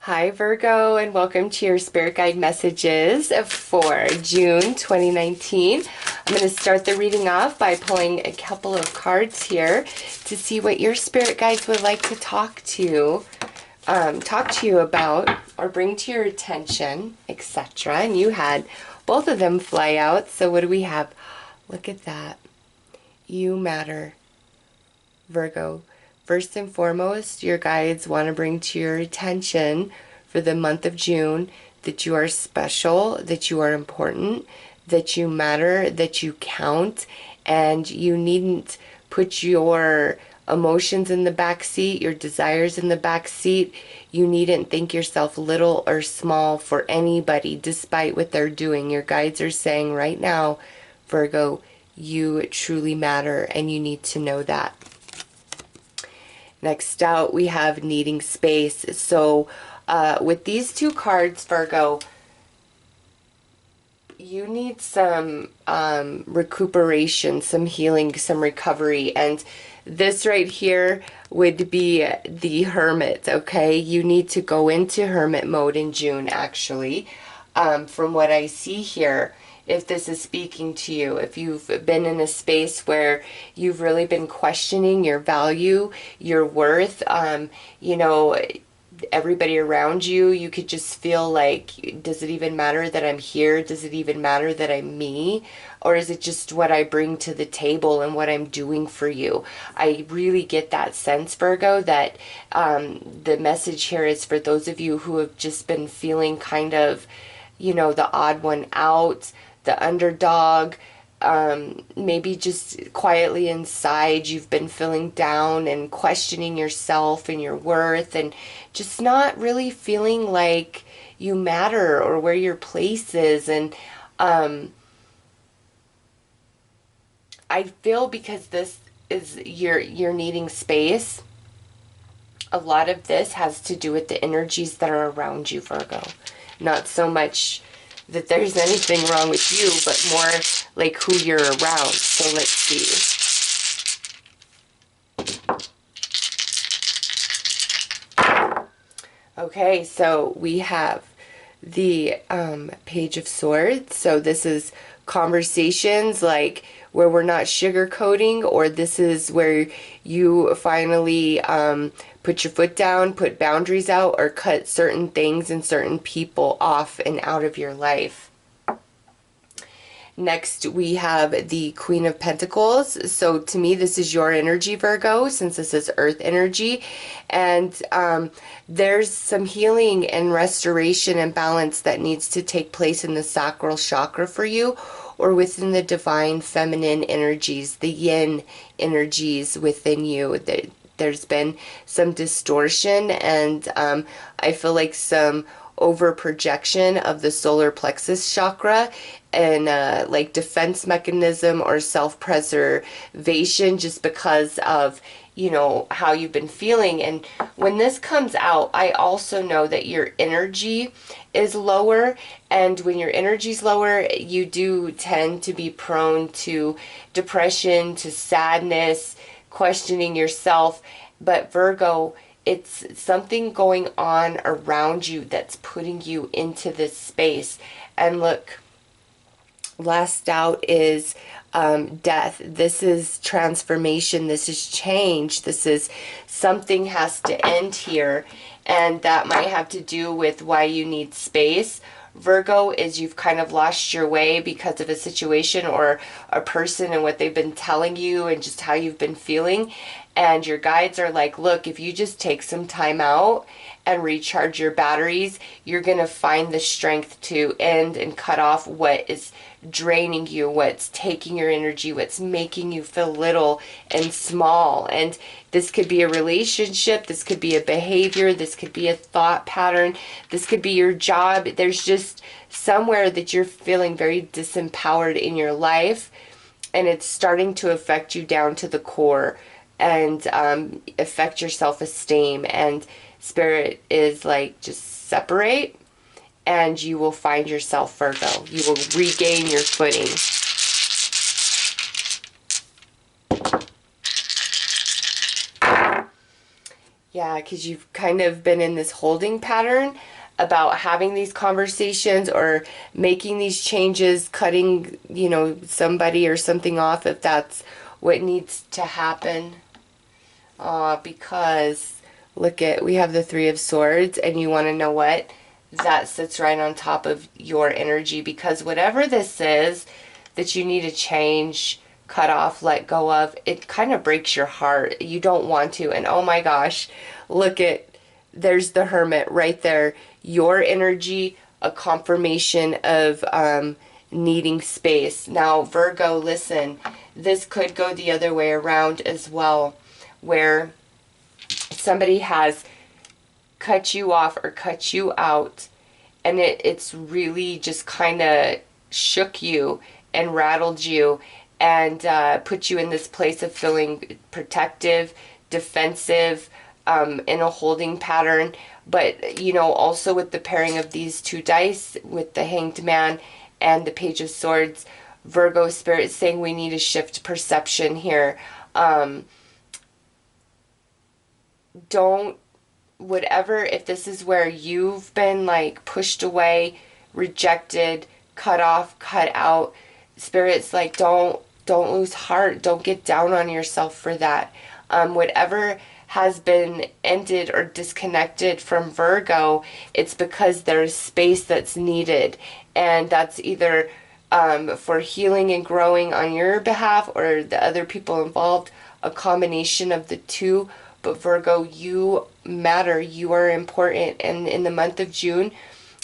Hi Virgo, and welcome to your Spirit Guide messages for June 2019. I'm going to start the reading off by pulling a couple of cards here to see what your Spirit Guides would like to talk to you about or bring to your attention, etc. And you had both of them fly out, so what do we have? Look at that. You matter, Virgo. First and foremost, your guides want to bring to your attention for the month of June that you are special, that you are important, that you matter, that you count, and you needn't put your emotions in the back seat, your desires in the back seat. You needn't think yourself little or small for anybody, despite what they're doing. Your guides are saying right now, Virgo, you truly matter, and you need to know that. Next out, we have needing space. So with these two cards, Virgo, you need some recuperation, some healing, some recovery. And this right here would be the Hermit, okay? You need to go into Hermit mode in June, actually, from what I see here. If this is speaking to you, if you've been in a space where you've really been questioning your value, your worth, everybody around you, you could just feel like, does it even matter that I'm here? Does it even matter that I'm me? Or is it just what I bring to the table and what I'm doing for you? I really get that sense, Virgo, that the message here is for those of you who have just been feeling kind of, the odd one out, the underdog, maybe just quietly inside you've been feeling down and questioning yourself and your worth and just not really feeling like you matter or where your place is. And I feel because this is you're needing space, a lot of this has to do with the energies that are around you, Virgo. Not so much that there's anything wrong with you, but more like who you're around. So let's see. Okay, so we have the Page of Swords. So this is conversations like where we're not sugarcoating, or this is where you finally put your foot down, put boundaries out, or cut certain things and certain people off and out of your life. Next, we have the Queen of Pentacles. So to me, this is your energy, Virgo, since this is Earth energy. And there's some healing and restoration and balance that needs to take place in the sacral chakra for you, or within the divine feminine energies, the yin energies within you. There's been some distortion, and I feel like some over projection of the solar plexus chakra and like defense mechanism or self-preservation, just because of how you've been feeling. And when this comes out, I also know that your energy is lower, and when your energy is lower, you do tend to be prone to depression, to sadness, questioning yourself. But Virgo, it's something going on around you that's putting you into this space. And look, last out is death. This is transformation. This is change. This is something has to end here. And that might have to do with why you need space, Virgo, is you've kind of lost your way because of a situation or a person and what they've been telling you and just how you've been feeling. And your guides are like, look, if you just take some time out and recharge your batteries, you're going to find the strength to end and cut off what is draining you, what's taking your energy, what's making you feel little and small. And this could be a relationship, this could be a behavior, this could be a thought pattern, this could be your job. There's just somewhere that you're feeling very disempowered in your life, and it's starting to affect you down to the core and affect your self-esteem. And Spirit is like, just separate and you will find yourself, Virgo. You will regain your footing. Yeah, Yeah, because you've kind of been in this holding pattern about having these conversations or making these changes, cutting, somebody or something off if that's what needs to happen. Because we have the Three of Swords, and you want to know what? That sits right on top of your energy, because whatever this is that you need to change, cut off, let go of, it kind of breaks your heart. You don't want to. And oh my gosh, there's the Hermit right there. Your energy, a confirmation of needing space. Now, Virgo, listen, this could go the other way around as well, where somebody has cut you off or cut you out, and it's really just kind of shook you and rattled you, and put you in this place of feeling protective, defensive, in a holding pattern. But also with the pairing of these two dice, with the Hanged Man and the Page of Swords, Virgo spirit is saying we need to shift perception here. Don't, whatever, if this is where you've been like pushed away, rejected, cut off, cut out, spirit's like, don't lose heart. Don't get down on yourself for that. Whatever has been ended or disconnected from Virgo, it's because there's space that's needed, and that's either for healing and growing on your behalf or the other people involved, a combination of the two. But Virgo, you matter. You are important. And in the month of June,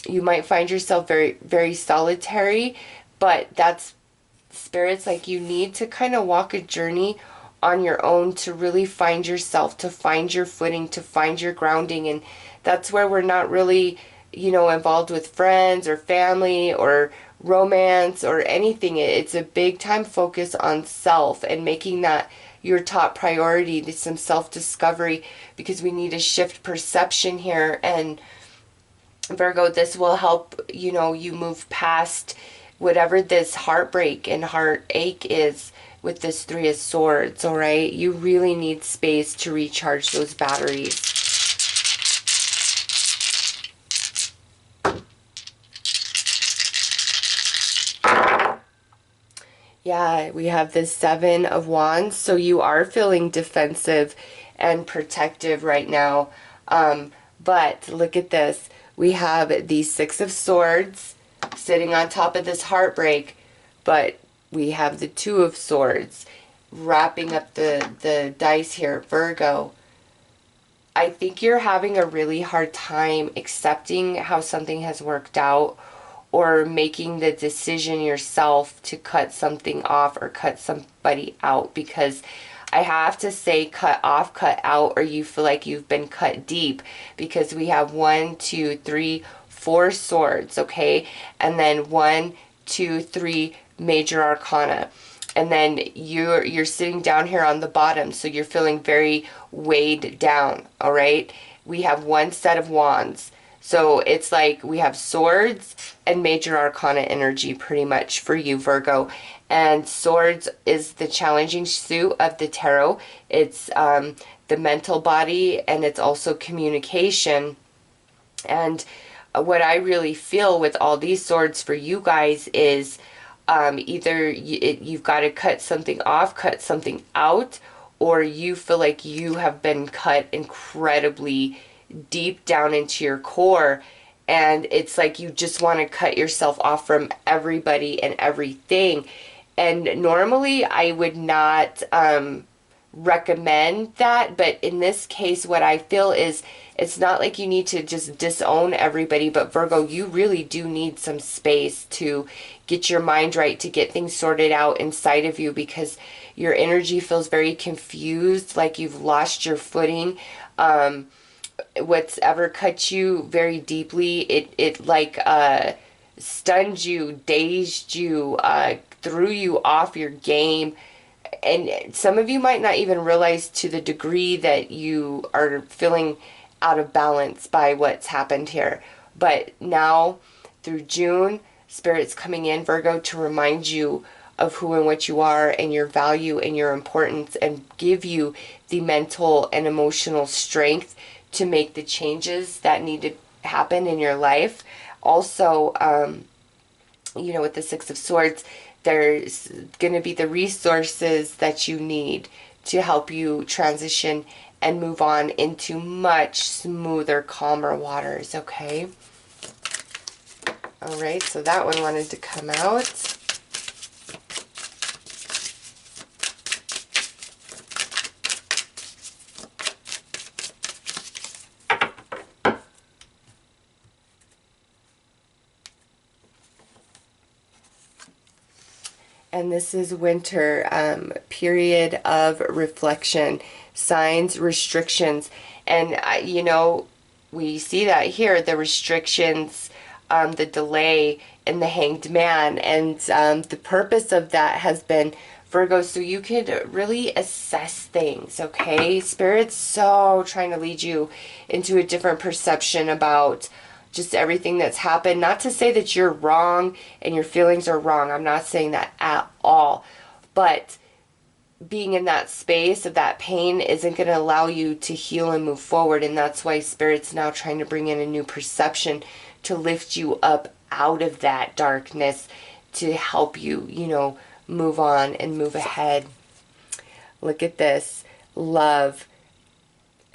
you might find yourself very, very solitary, but that's spirits like you need to kind of walk a journey on your own to really find yourself, to find your footing, to find your grounding. And that's where we're not really, involved with friends or family or romance or anything. It's a big time focus on self and making that your top priority, to some self-discovery, because we need to shift perception here. And Virgo, this will help, you move past whatever this heartbreak and heartache is with this Three of Swords, all right? You really need space to recharge those batteries. Yeah, we have this Seven of Wands, so you are feeling defensive and protective right now. But look at this. We have the Six of Swords sitting on top of this heartbreak, but we have the Two of Swords wrapping up the dice here. Virgo, I think you're having a really hard time accepting how something has worked out, or making the decision yourself to cut something off or cut somebody out, because I have to say cut off, cut out, or you feel like you've been cut deep, because we have 1, 2, 3, 4 swords, okay? And then 1, 2, 3 major arcana. And then you're sitting down here on the bottom, so you're feeling very weighed down, all right? We have 1 set of wands. So it's like we have swords and major arcana energy pretty much for you, Virgo. And swords is the challenging suit of the tarot. It's the mental body, and it's also communication. And what I really feel with all these swords for you guys is either you've got to cut something off, cut something out, or you feel like you have been cut incredibly deep down into your core, and it's like you just want to cut yourself off from everybody and everything. And normally I would not recommend that, but in this case what I feel is it's not like you need to just disown everybody, but Virgo, you really do need some space to get your mind right, to get things sorted out inside of you, because your energy feels very confused, like you've lost your footing. What's ever cut you very deeply, it like stunned you, dazed you, threw you off your game. And some of you might not even realize to the degree that you are feeling out of balance by what's happened here. But now through June, Spirit's coming in, Virgo, to remind you of who and what you are, and your value and your importance, and give you the mental and emotional strength to make the changes that need to happen in your life. Also, you know, with the Six of Swords, there's going to be the resources that you need to help you transition and move on into much smoother, calmer waters, okay? All right, so that one wanted to come out. And this is winter, period of reflection, signs, restrictions. And, you know, we see that here, the restrictions, the delay, and the hanged man. And the purpose of that has been, Virgo, so you could really assess things, okay? Spirit's so trying to lead you into a different perception about just everything that's happened. Not to say that you're wrong and your feelings are wrong. I'm not saying that at all. But being in that space of that pain isn't going to allow you to heal and move forward. And that's why Spirit's now trying to bring in a new perception to lift you up out of that darkness, to help you, you know, move on and move ahead. Look at this. Love.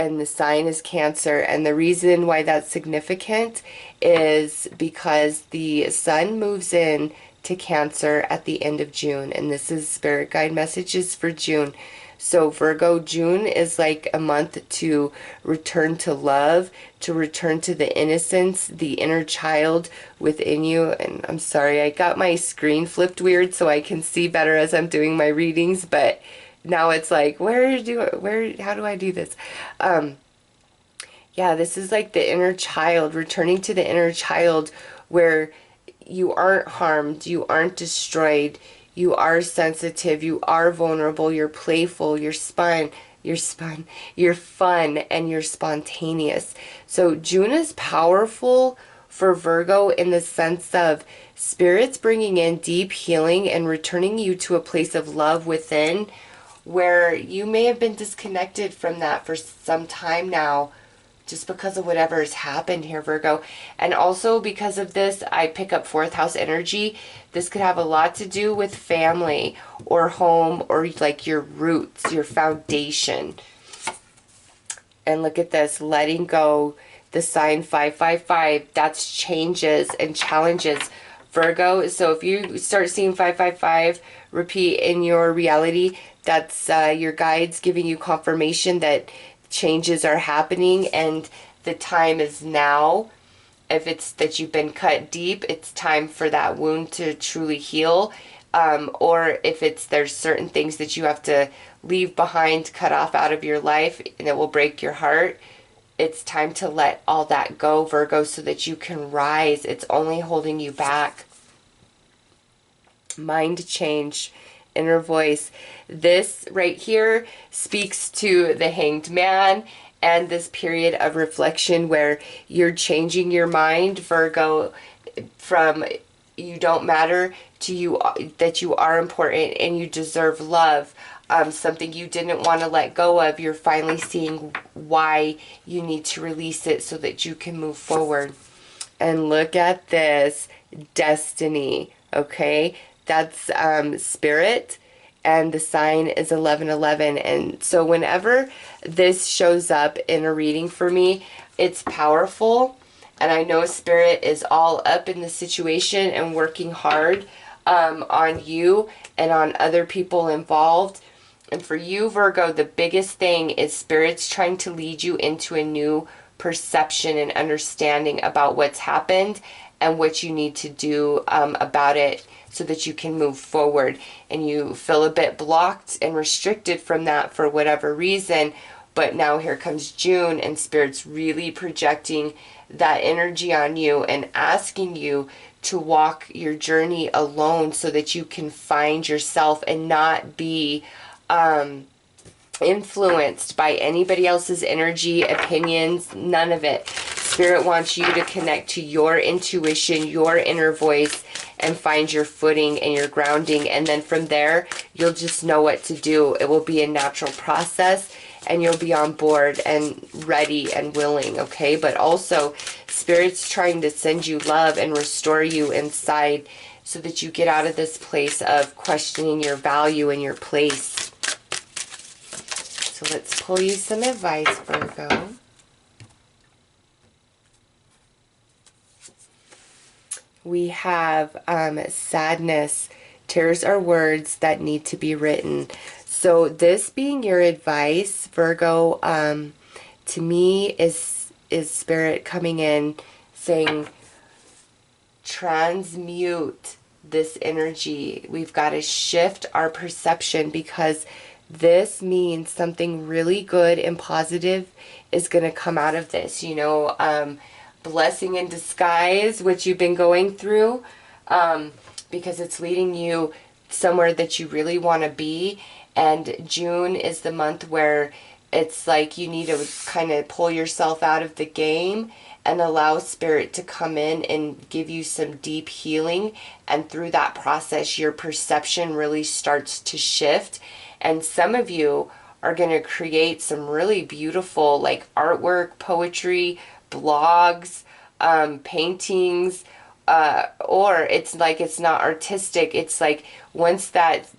And the sign is Cancer. And the reason why that's significant is because the sun moves in to Cancer at the end of June. And this is Spirit Guide messages for June. So Virgo, June is like a month to return to love, to return to the innocence, the inner child within you. And I'm sorry, I got my screen flipped weird so I can see better as I'm doing my readings, but now it's like, how do I do this? Yeah, this is like the inner child, returning to the inner child where you aren't harmed, you aren't destroyed, you are sensitive, you are vulnerable, you're playful, you're fun, and you're spontaneous. So June is powerful for Virgo in the sense of Spirit's bringing in deep healing and returning you to a place of love within, where you may have been disconnected from that for some time now, just because of whatever has happened here, Virgo. And also because of this, I pick up fourth house energy. This could have a lot to do with family or home or like your roots, your foundation. And look at this, letting go, the sign 555, that's changes and challenges, Virgo. So if you start seeing 555 repeat in your reality, that's your guides giving you confirmation that changes are happening and the time is now. If it's that you've been cut deep, it's time for that wound to truly heal. Or if it's there's certain things that you have to leave behind, cut off out of your life, and it will break your heart. It's time to let all that go, Virgo, so that you can rise. It's only holding you back. Mind change, inner voice. This right here speaks to the hanged man and this period of reflection where you're changing your mind, Virgo, from you don't matter to you that you are important and you deserve love. Something you didn't want to let go of, you're finally seeing why you need to release it so that you can move forward. And look at this, destiny, okay? That's Spirit, and the sign is 1111. And so whenever this shows up in a reading for me, it's powerful. And I know Spirit is all up in the situation and working hard on you and on other people involved. And for you, Virgo, the biggest thing is Spirit's trying to lead you into a new perception and understanding about what's happened and what you need to do about it so that you can move forward. And you feel a bit blocked and restricted from that for whatever reason. But now here comes June and Spirit's really projecting that energy on you and asking you to walk your journey alone so that you can find yourself and not be influenced by anybody else's energy, opinions, none of it. Spirit wants you to connect to your intuition, your inner voice, and find your footing and your grounding. And then from there, you'll just know what to do. It will be a natural process. and you'll be on board and ready and willing, okay? But also, Spirit's trying to send you love and restore you inside so that you get out of this place of questioning your value and your place. So let's pull you some advice, Virgo. We have sadness. Tears are words that need to be written. So this being your advice, Virgo, to me is Spirit coming in saying, transmute this energy. We've got to shift our perception, because this means something really good and positive is going to come out of this. You know, blessing in disguise, which you've been going through, because it's leading you somewhere that you really want to be. And June is the month where it's like you need to kind of pull yourself out of the game and allow Spirit to come in and give you some deep healing. And through that process, your perception really starts to shift. And some of you are going to create some really beautiful, like, artwork, poetry, blogs, paintings, or it's like it's not artistic. It's like once that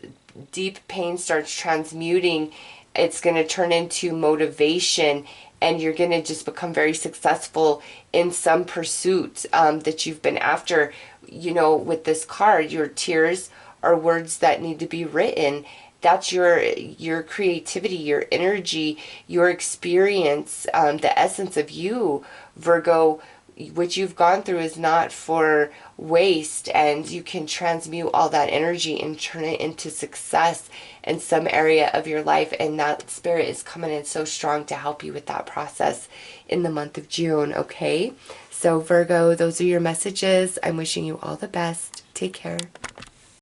deep pain starts transmuting, it's going to turn into motivation, and you're going to just become very successful in some pursuit that you've been after. You know, with this card, your tears are words that need to be written. That's your creativity, your energy, your experience, the essence of you, Virgo. What you've gone through is not for waste, and you can transmute all that energy and turn it into success in some area of your life. And that Spirit is coming in so strong to help you with that process in the month of June, okay? So Virgo, those are your messages. I'm wishing you all the best. Take care.